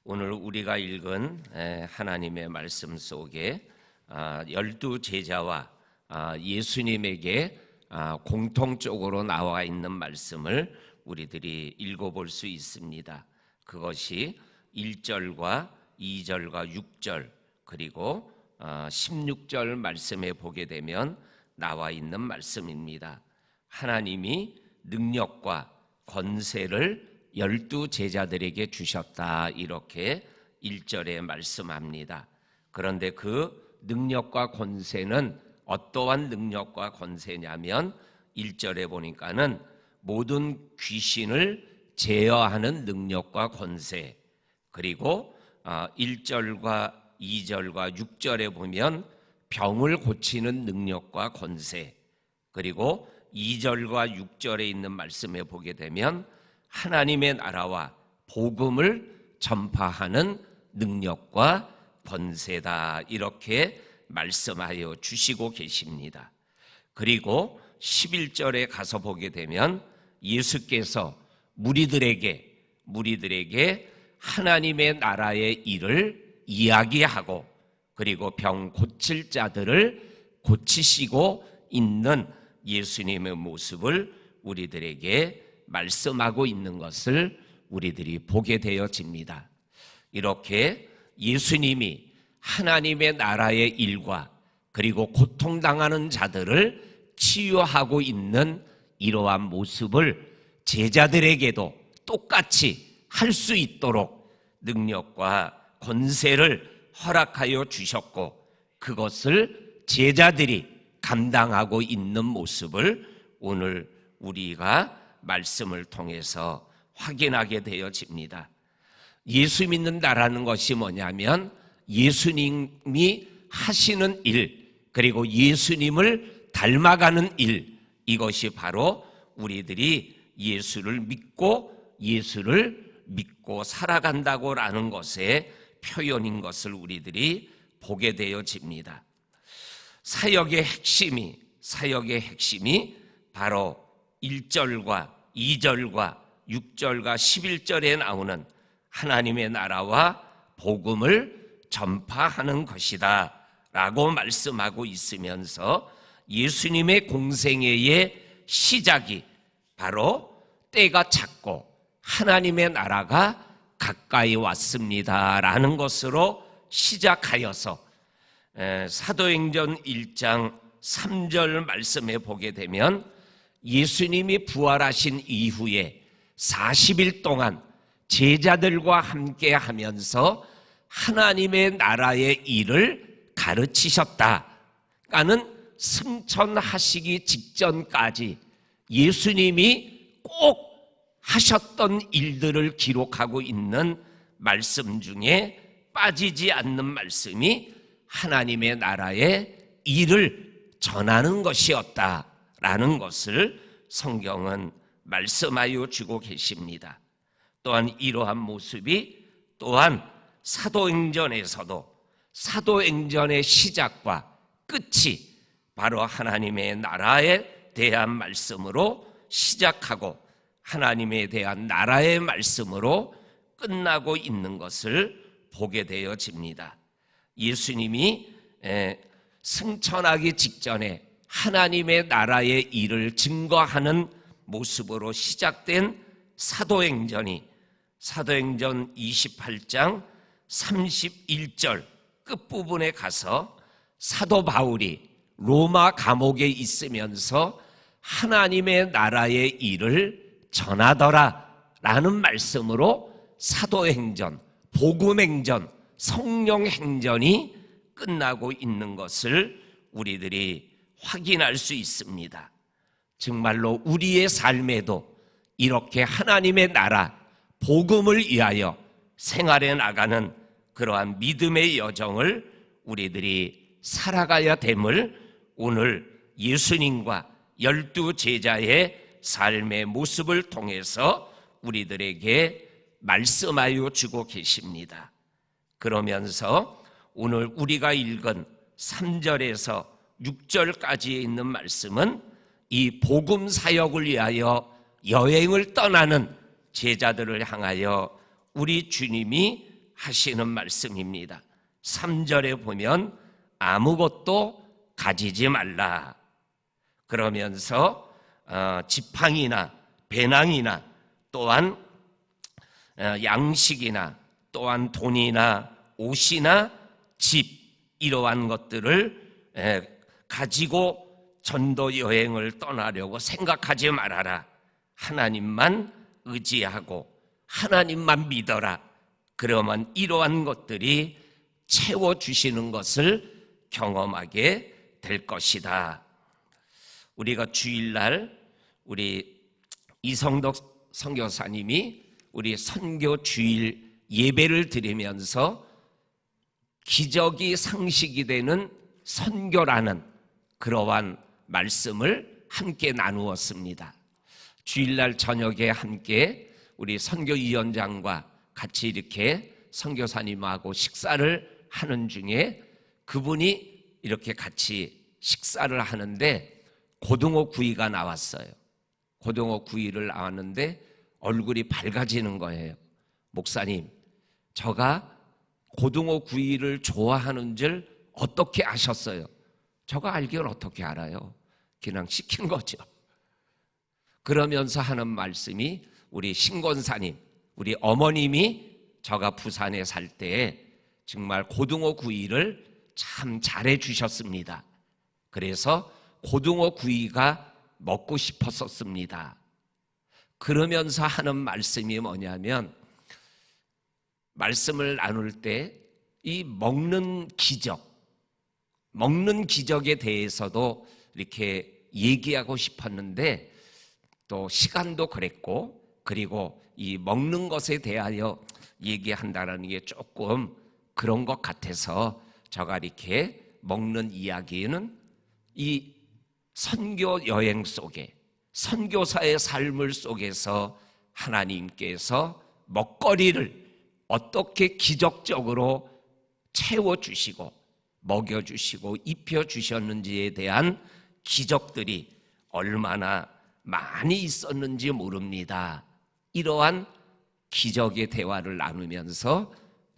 오늘 우리가 읽은 하나님의 말씀 속에 12 제자와 예수님에게 공통적으로 나와 있는 말씀을 우리들이 읽어볼 수 있습니다. 그것이 1절과 2절과 6절 그리고 16절 말씀에 보게 되면 나와 있는 말씀입니다. 하나님이 능력과 권세를 12 제자들에게 주셨다, 이렇게 1절에 말씀합니다. 그런데 그 능력과 권세는 어떠한 능력과 권세냐면 1절에 보니까는 모든 귀신을 제어하는 능력과 권세, 그리고 1절과 2절과 6절에 보면 병을 고치는 능력과 권세, 그리고 2절과 6절에 있는 말씀에 보게 되면 하나님의 나라와 복음을 전파하는 능력과 권세다, 이렇게 말씀하여 주시고 계십니다. 그리고 11절에 가서 보게 되면 예수께서 무리들에게 하나님의 나라의 일을 이야기하고 그리고 병 고칠 자들을 고치시고 있는 예수님의 모습을 우리들에게 말씀하고 있는 것을 우리들이 보게 되어집니다. 이렇게 예수님이 하나님의 나라의 일과 그리고 고통당하는 자들을 치유하고 있는 이러한 모습을 제자들에게도 똑같이 할 수 있도록 능력과 권세를 허락하여 주셨고, 그것을 제자들이 감당하고 있는 모습을 오늘 우리가 말씀을 통해서 확인하게 되어집니다. 예수 믿는다라는 것이 뭐냐면 예수님이 하시는 일, 그리고 예수님을 닮아가는 일, 이것이 바로 우리들이 예수를 믿고 살아간다고라는 것의 표현인 것을 우리들이 보게 되어집니다. 사역의 핵심이 바로 1절과 2절과 6절과 11절에 나오는 하나님의 나라와 복음을 전파하는 것이다 라고 말씀하고 있으면서 예수님의 공생애의 시작이 바로 때가 찼고 하나님의 나라가 가까이 왔습니다 라는 것으로 시작하여서 사도행전 1장 3절 말씀에 보게 되면 예수님이 부활하신 이후에 40일 동안 제자들과 함께 하면서 하나님의 나라의 일을 가르치셨다. 그러니까는 승천하시기 직전까지 예수님이 꼭 하셨던 일들을 기록하고 있는 말씀 중에 빠지지 않는 말씀이 하나님의 나라의 일을 전하는 것이었다라는 것을 성경은 말씀하여 주고 계십니다. 또한 이러한 모습이 또한 사도행전에서도 사도행전의 시작과 끝이 바로 하나님의 나라에 대한 말씀으로 시작하고 하나님에 대한 나라의 말씀으로 끝나고 있는 것을 보게 되어집니다. 예수님이 승천하기 직전에 하나님의 나라의 일을 증거하는 모습으로 시작된 사도행전이 사도행전 28장 31절 끝부분에 가서 사도 바울이 로마 감옥에 있으면서 하나님의 나라의 일을 전하더라 라는 말씀으로 사도행전, 복음행전, 성령행전이 끝나고 있는 것을 우리들이 확인할 수 있습니다. 정말로 우리의 삶에도 이렇게 하나님의 나라, 복음을 위하여 생활해 나가는 그러한 믿음의 여정을 우리들이 살아가야 됨을 오늘 예수님과 12 제자의 삶의 모습을 통해서 우리들에게 말씀하여 주고 계십니다. 그러면서 오늘 우리가 읽은 3절에서 6절까지에 있는 말씀은 이 복음 사역을 위하여 여행을 떠나는 제자들을 향하여 우리 주님이 하시는 말씀입니다. 3절에 보면 아무것도 가지지 말라. 그러면서 지팡이나 배낭이나 또한 양식이나 또한 돈이나 옷이나 집 이러한 것들을 가지고 전도 여행을 떠나려고 생각하지 말아라. 하나님만 의지하고 하나님만 믿어라. 그러면 이러한 것들이 채워주시는 것을 경험하게 될 것이다. 우리가 주일날 우리 이성덕 선교사님이 우리 선교 주일 예배를 드리면서 기적이 상식이 되는 선교라는 그러한 말씀을 함께 나누었습니다. 주일날 저녁에 함께 우리 선교위원장과 같이 이렇게 선교사님하고 식사를 하는 중에 그분이 이렇게 같이 식사를 하는데 고등어 구이가 나왔어요. 고등어 구이를 나왔는데 얼굴이 밝아지는 거예요. 목사님, 저가 고등어 구이를 좋아하는 줄 어떻게 아셨어요? 저가 알기를 어떻게 알아요? 그냥 시킨 거죠. 그러면서 하는 말씀이 우리 신권사님, 우리 어머님이 저가 부산에 살 때 정말 고등어 구이를 참 잘해 주셨습니다. 그래서 고등어 구이가 먹고 싶었었습니다. 그러면서 하는 말씀이 뭐냐면 말씀을 나눌 때 이 먹는 기적에 대해서도 이렇게 얘기하고 싶었는데 또 시간도 그랬고 그리고 이 먹는 것에 대하여 얘기한다는 게 조금 그런 것 같아서 제가 이렇게 먹는 이야기는 이 선교 여행 속에 선교사의 삶을 속에서 하나님께서 먹거리를 어떻게 기적적으로 채워주시고 먹여주시고 입혀주셨는지에 대한 기적들이 얼마나 많이 있었는지 모릅니다. 이러한 기적의 대화를 나누면서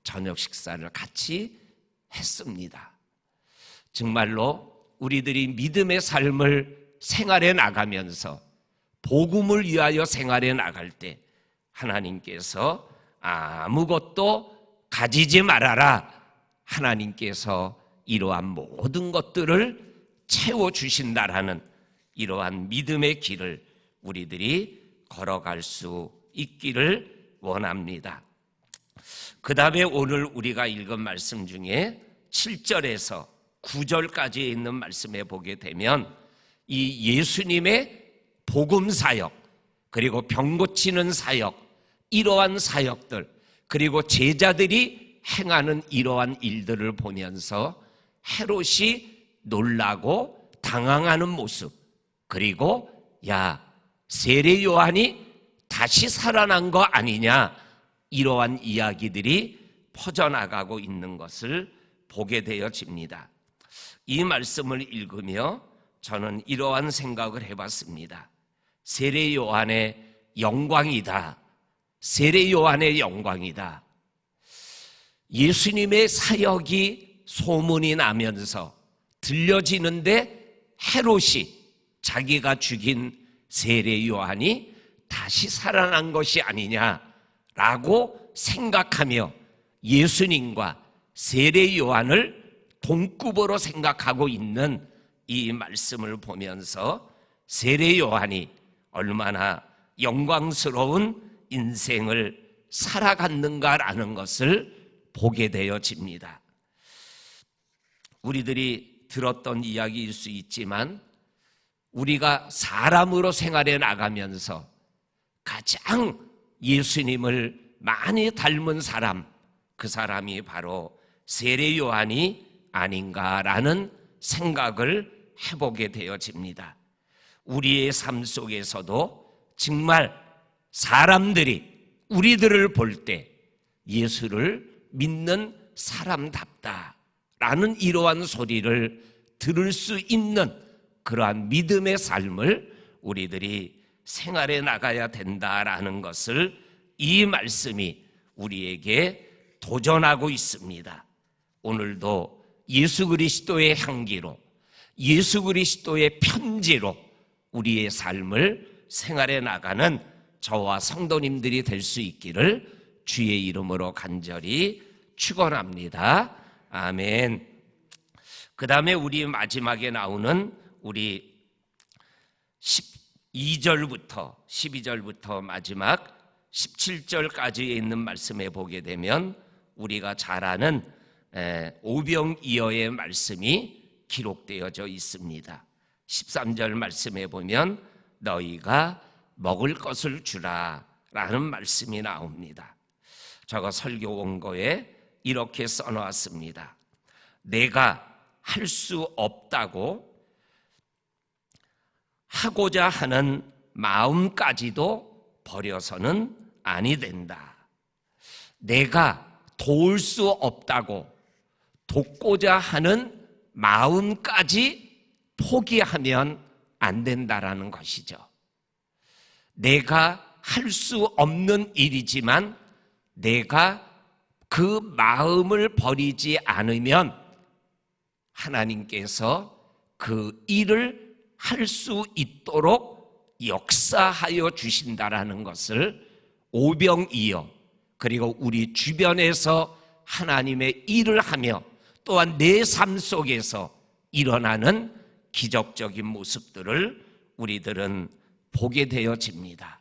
저녁 식사를 같이 했습니다. 정말로 우리들이 믿음의 삶을 생활해 나가면서 복음을 위하여 생활해 나갈 때 하나님께서 아무것도 가지지 말아라. 하나님께서 이러한 모든 것들을 채워주신다라는 이러한 믿음의 길을 우리들이 걸어갈 수 있기를 원합니다. 그 다음에 오늘 우리가 읽은 말씀 중에 7절에서 9절까지 있는 말씀에 보게 되면 이 예수님의 복음 사역 그리고 병 고치는 사역 이러한 사역들 그리고 제자들이 행하는 이러한 일들을 보면서 헤롯이 놀라고 당황하는 모습 그리고 세례 요한이 다시 살아난 거 아니냐 이러한 이야기들이 퍼져나가고 있는 것을 보게 되어집니다. 이 말씀을 읽으며 저는 이러한 생각을 해봤습니다. 세례 요한의 영광이다. 세례 요한의 영광이다. 예수님의 사역이 소문이 나면서 들려지는데 헤롯이 자기가 죽인 세례 요한이 다시 살아난 것이 아니냐라고 생각하며 예수님과 세례 요한을 동급으로 생각하고 있는 이 말씀을 보면서 세례 요한이 얼마나 영광스러운 인생을 살아갔는가라는 것을 보게 되어집니다. 우리들이 들었던 이야기일 수 있지만 우리가 사람으로 생활해 나가면서 가장 예수님을 많이 닮은 사람, 그 사람이 바로 세례 요한이 아닌가라는 생각을 해보게 되어집니다. 우리의 삶 속에서도 정말 사람들이 우리들을 볼 때 예수를 믿는 사람답다라는 이러한 소리를 들을 수 있는 그러한 믿음의 삶을 우리들이 생활해 나가야 된다라는 것을 이 말씀이 우리에게 도전하고 있습니다. 오늘도 예수 그리스도의 향기로, 예수 그리스도의 편지로 우리의 삶을 생활해 나가는 저와 성도님들이 될 수 있기를 주의 이름으로 간절히 축원합니다. 아멘. 그 다음에 우리 마지막에 나오는 우리 12절부터 마지막 17절까지에 있는 말씀에 보게 되면 우리가 잘 아는 오병이어의 말씀이 기록되어져 있습니다. 13절 말씀에 보면 너희가 먹을 것을 주라 라는 말씀이 나옵니다. 제가 설교 원고에 이렇게 써놓았습니다. 내가 할 수 없다고 하고자 하는 마음까지도 버려서는 아니 된다. 내가 도울 수 없다고 돕고자 하는 마음까지 포기하면 안 된다라는 것이죠. 내가 할 수 없는 일이지만 내가 그 마음을 버리지 않으면 하나님께서 그 일을 할 수 있도록 역사하여 주신다라는 것을 오병이어, 그리고 우리 주변에서 하나님의 일을 하며 또한 내 삶 속에서 일어나는 기적적인 모습들을 우리들은 보게 되어집니다.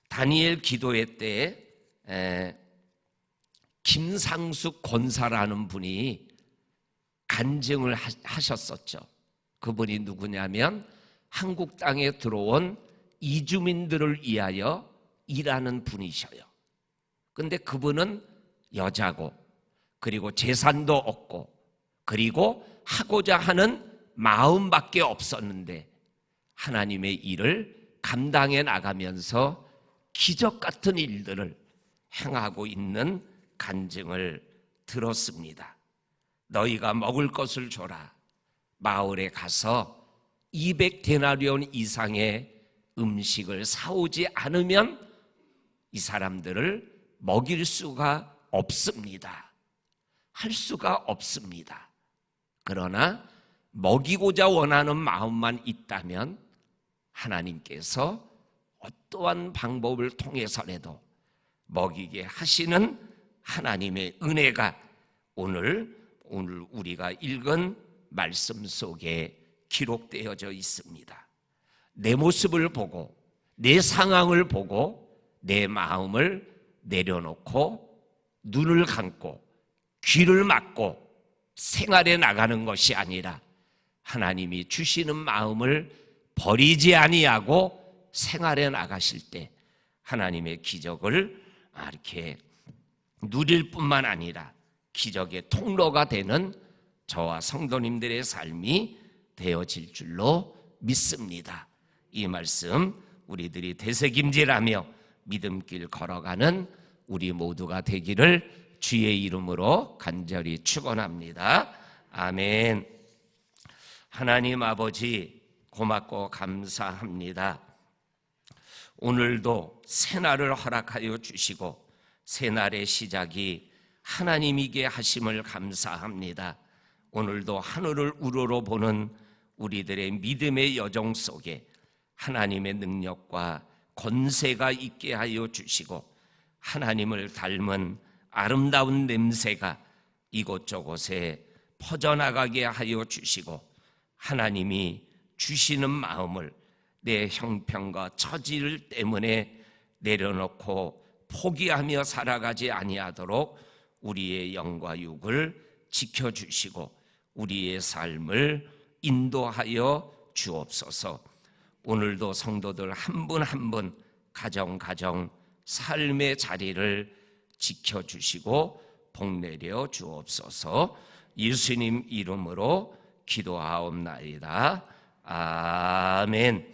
다니엘 기도회 때 김상숙 권사라는 분이 간증을 하셨었죠. 그분이 누구냐면 한국 땅에 들어온 이주민들을 위하여 일하는 분이셔요. 근데 그분은 여자고, 그리고 재산도 없고, 그리고 하고자 하는 마음밖에 없었는데 하나님의 일을 감당해 나가면서 기적 같은 일들을 행하고 있는 간증을 들었습니다. 너희가 먹을 것을 줘라. 마을에 가서 200데나리온 이상의 음식을 사오지 않으면 이 사람들을 먹일 수가 없습니다. 할 수가 없습니다. 그러나 먹이고자 원하는 마음만 있다면 하나님께서 어떠한 방법을 통해서라도 먹이게 하시는 하나님의 은혜가 오늘 우리가 읽은 말씀 속에 기록되어져 있습니다. 내 모습을 보고, 내 상황을 보고 내 마음을 내려놓고 눈을 감고 귀를 막고 생활해 나가는 것이 아니라 하나님이 주시는 마음을 버리지 아니하고 생활해 나가실 때 하나님의 기적을 이렇게 누릴 뿐만 아니라 기적의 통로가 되는 저와 성도님들의 삶이 되어질 줄로 믿습니다. 이 말씀 우리들이 되새김질하며 믿음길 걸어가는 우리 모두가 되기를 주의 이름으로 간절히 축원합니다. 아멘. 하나님 아버지 고맙고 감사합니다. 오늘도 새날을 허락하여 주시고 새날의 시작이 하나님이게 하심을 감사합니다. 오늘도 하늘을 우러러보는 우리들의 믿음의 여정 속에 하나님의 능력과 권세가 있게 하여 주시고 하나님을 닮은 아름다운 냄새가 이곳저곳에 퍼져나가게 하여 주시고 하나님이 주시는 마음을 내 형편과 처지를 때문에 내려놓고 포기하며 살아가지 아니하도록 우리의 영과 육을 지켜주시고 우리의 삶을 인도하여 주옵소서. 오늘도 성도들 한 분 한 분 가정 삶의 자리를 지켜주시고 복내려 주옵소서. 예수님 이름으로 기도하옵나이다. 아멘.